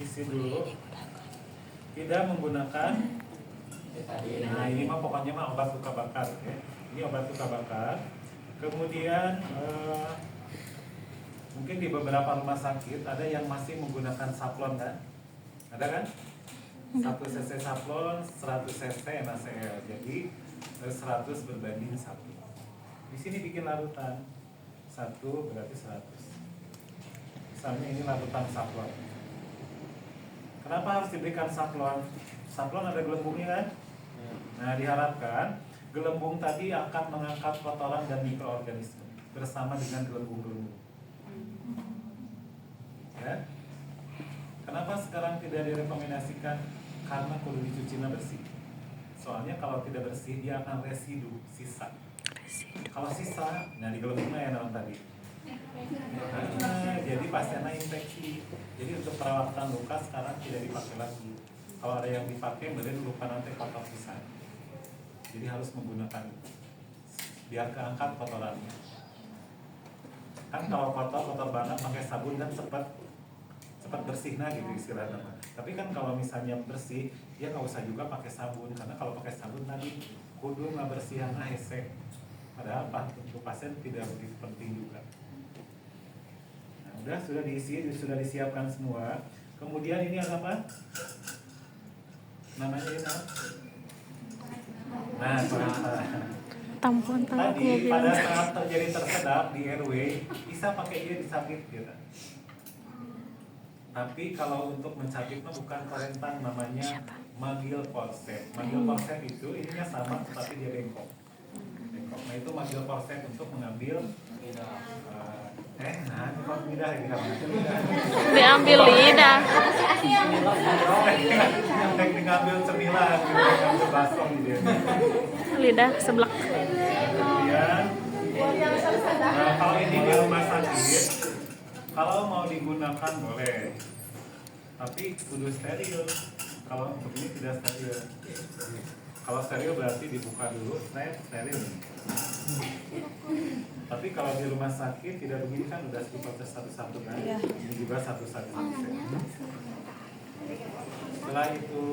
Isi dulu. Tidak menggunakan. Nah ini mah pokoknya mah obat luka bakar, ya. Ini obat luka bakar. Kemudian mungkin di beberapa rumah sakit ada yang masih menggunakan saplon kan? Ada kan? 1 cc saplon, 100 cc NaCl. Jadi 100 berbanding 1. Di sini bikin larutan. 1 berarti 100. Misalnya ini larutan saplon. Kenapa harus diberikan saplon? Saplon ada gelembungnya kan? Nah diharapkan gelembung tadi akan mengangkat kotoran dan mikroorganisme bersama dengan gelembung-gelembung. Ya? Kenapa sekarang tidak direkomendasikan? Karena kudu dicucinya bersih. Soalnya kalau tidak bersih dia akan residu, sisa. Kalau sisa, nah digelembungnya ya naon tadi. Nah, jadi pasiennya infeksi. Jadi untuk perawatan luka sekarang tidak dipakai lagi. Kalau ada yang dipakai, berarti luka nanti kotor sisa. Jadi harus menggunakan biar keangkat kotorannya. Kan kalau kotor banget pakai sabun kan cepat bersih nah gitu istilahnya. Tapi kan kalau misalnya bersih, dia nggak usah juga pakai sabun karena kalau pakai sabun tadi kudu nggak bersihan hesek. Padahal untuk pasien tidak begitu penting juga. Nah, sudah diisi, sudah disiapkan semua. Kemudian ini ada apa? Namanya ini apa? Nah, tampon tadi pada saat terjadi tersedak di RW bisa pakai dia disabit gitu. Tapi kalau untuk mencabit bukan korentang, namanya magil korset. Magil korset itu ininya sama tapi dia bengkok. Nah itu magil korset untuk mengambil diambil lidah. Yang teknik ngambil cemilan, ngambil basong gitu. Lidah seblak. Kemudian, nah kalau ini di rumah sakit, kalau mau digunakan boleh, tapi kudu steril. Kalau untuk ini tidak steril. Kalau steril berarti dibuka dulu, steril. Tapi kalau di rumah sakit tidak begini kan udah diproses satu-satu kan? Ini juga satu-satu. Setelah itu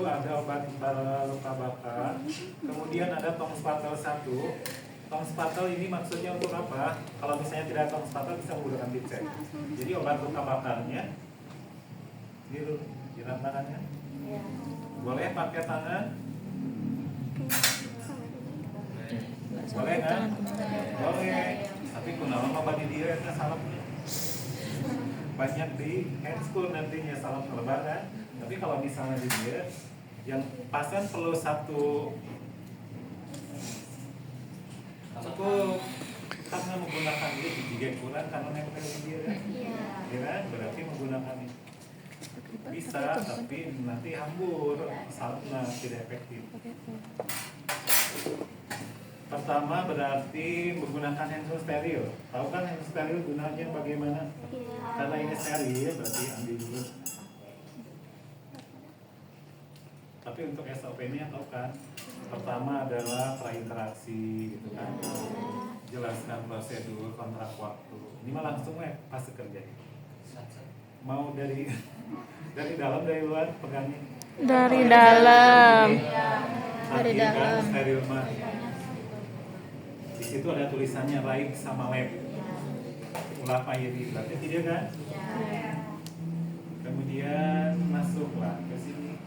ada obat luka bakar. Kemudian ada tong spatel 1. Tong spatel ini maksudnya untuk apa? Kalau misalnya tidak tong spatel bisa menggunakan dicek. Jadi obat luka bakarnya ini di tangannya. Boleh pakai tangan? Boleh kan? Boleh. Tapi kunaon mah badi dia eta salapnya. Banyak di hand school nantinya salap lebaran. Tapi kalau misalnya di dia yang pasien perlu satu karena menggunakan dia juga kurang karena nempel di dia kan? Iya. Berarti menggunakan ini bisa tapi nanti hambur salapnya tidak efektif. Pertama berarti menggunakan hand steril. Tahu kan hand steril gunanya bagaimana? Karena ini steril berarti ambil dulu. Tapi untuk SOP-nya tahu kan? Pertama adalah prainteraksi gitu kan. Jelaskan prosedur, kontrak waktu. Ini mah langsung pas kerja. Mau dari dalam dari luar pegangnya? Dari dalam. Dari dalam. Steril mah. Di situ ada tulisannya raib sama lab. Ulah payiri, berarti tidak kan? Kemudian masuklah ke sini.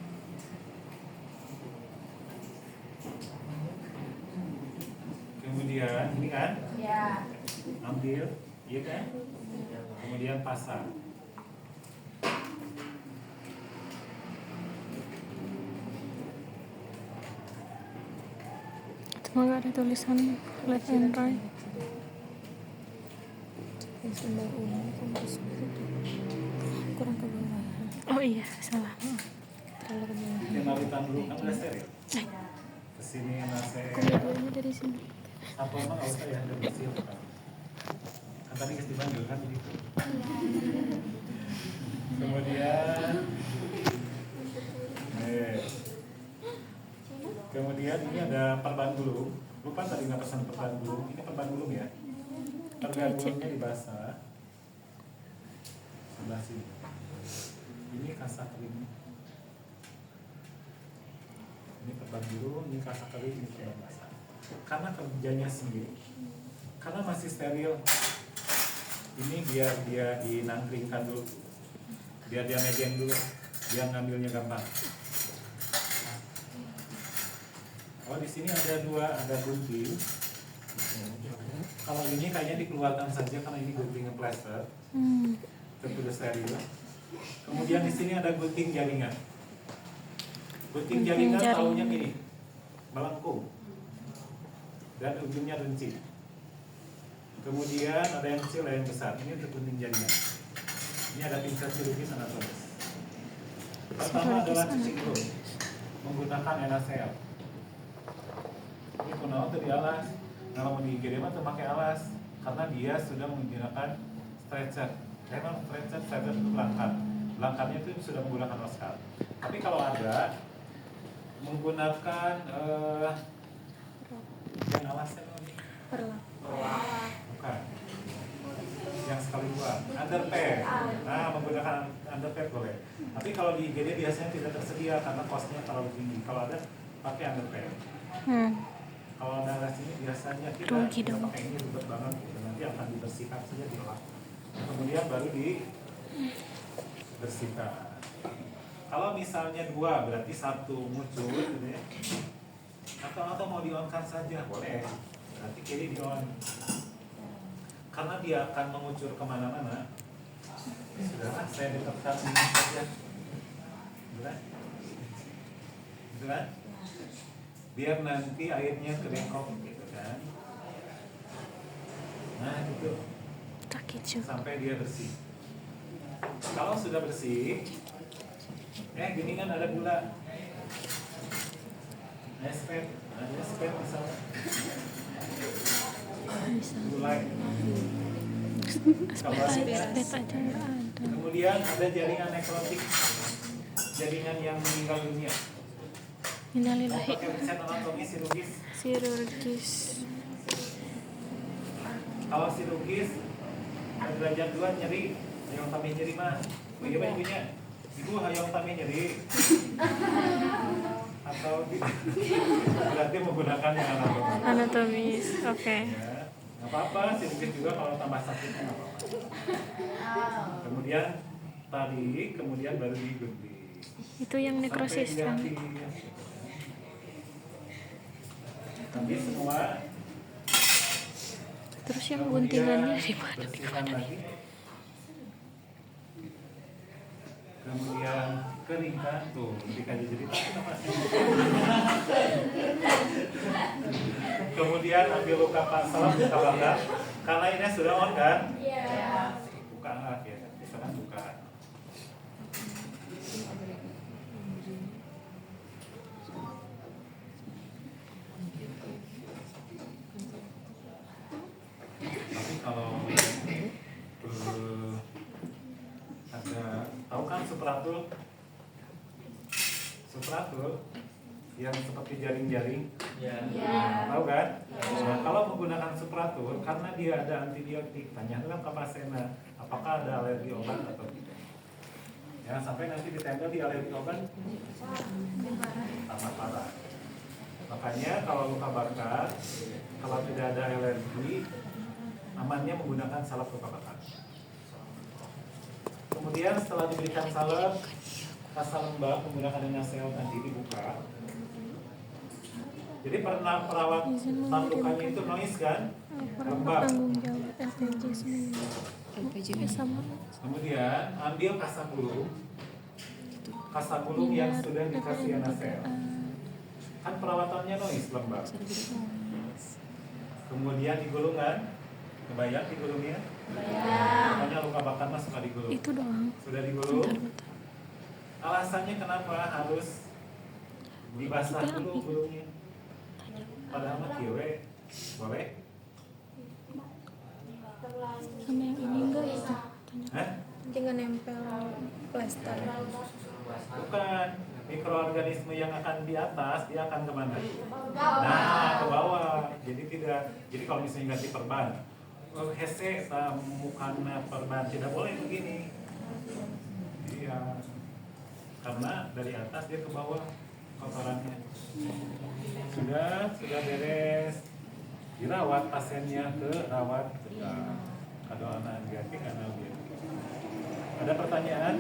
Kemudian ini kan? Ambil, iya kan? Kemudian pasang. Semoga ada tulisan left and right. Kurang ke bawah. Oh iya, salah. Terlalu ke bawah. Yang larutan dulu kan udah steril. Kesini NaCl. Kemudiannya dari sini. Apa emang nggak usah ya, udah bersih kan? Kan tadi kasih dipanggil kan begitu. Kemudian, kemudian ini ada perban gulung. Lupa tadi nggak pesan perban gulung. Ini perban gulung ya. Perban gulungnya dibasah. Sebelah sini. Ini kasak kering. Ini perban gulung, ini kasak kering, ini perban basah. Karena kerjanya sendiri. Karena masih steril. Ini biar dia dinangkringkan dulu. Biar dia megang dulu. Biar ngambilnya gampang. Oh, di sini ada gunting. Kalau ini kayaknya dikeluarkan saja karena ini gunting plaster. Sudah steril. Kemudian di sini ada gunting jaringan. Gunting jaringan tahunya gini, melengkung dan ujungnya runcing. Kemudian ada yang kecil, ada yang besar. Ini untuk gunting jaringan. Ini ada pinset chirurgis anatomis. Pertama adalah cuci gulung menggunakan NaCl. Ini kunaon teu dialas. Kalau mau di IGD mah teu pakai alas karena dia sudah menggunakan stretcher. Memang stretcher itu belangkat. Belangkatnya itu sudah menggunakan Oscar. Tapi kalau ada menggunakan yang alasnya bukan yang sekali buat underpair. Nah, menggunakan underpair boleh. Tapi kalau di IGD biasanya tidak tersedia karena costnya terlalu tinggi. Kalau ada pakai underpair. Kalau ada alas ini biasanya tidak pakai ini ribet banget. Nanti akan dibersihkan saja dilap. Kemudian baru dibersihkan. Kalau misalnya dua berarti satu muncul gitu ya. Atau mau di-on-kan saja boleh. Berarti kiri di-on. Karena dia akan mengucur kemana-mana. Sudahlah, saya dekatkan ini saja. Gitu kan? Biar nanti airnya kebengkok gitu kan. Nah gitu. Sampai dia bersih. Kalau sudah bersih, gini kan ada gula. Espet misalnya. Gulai. Kemudian ada jaringan nekrotik, jaringan yang meninggal dunia. Innalillahi. Pakai riset anatomi chirurgis. Kalau chirurgis derajat 2 nyeri, hayang tami nyeri mah. Iya Pak ibunya. Ibu hayang tami nyeri. Atau berarti menggunakan yang anatomis. Oke. Ya, nggak apa-apa, chirurgis juga kalau tambah sakitnya nggak apa-apa. Kemudian baru digunting. Itu yang nekrosis kan? Tapi semua. Terus yang guntingannya di mana? Kemudian keringkan tuh, dikaji cerita kita pasti. Kemudian ambil luka pasal, buka bakar, karena ini sudah on kan? Buka nggak ya? Misalkan buka. Tapi kalau tahu kan supratul yang seperti jaring-jaring, tahu kan? Nah, kalau menggunakan supratul karena dia ada antibiotik, tanyakan ke pasiennya apakah ada alergi obat atau tidak. Ya sampai nanti ditempel di alergi obat amat parah. Makanya kalau luka bakar, kalau tidak ada alergi, amannya menggunakan salep luka bakar. Kemudian setelah diberikan salep, rasa lembab menggunakan NaCl tadi dibuka. Jadi pernah perawat lukanya itu noise kan? Lembab. Kemudian ambil kasabulung. Kasabulung yang sudah dikasih NaCl. Kan perawatannya noise lembab. Kemudian digulungkan. Kebayang digulungnya? Makanya luka bakar mah suka digulung. Itu doang. Sudah digulung. Alasannya kenapa harus dibasah dulu gulungnya? Padahal mah kieu boleh? Sama yang ini enggak itu? Hah? Jangan nempel plester. Bukan. Mikroorganisme yang akan di atas dia akan kemana? Nah, ke bawah. juga. Jadi kalau misalnya ganti perban, hese mukana perban tidak boleh begini. Iya, karena dari atas dia ke bawah kotorannya. Sudah beres. Dirawat pasiennya ke rawat. Kalau anak ganti karena dia. Ada pertanyaan?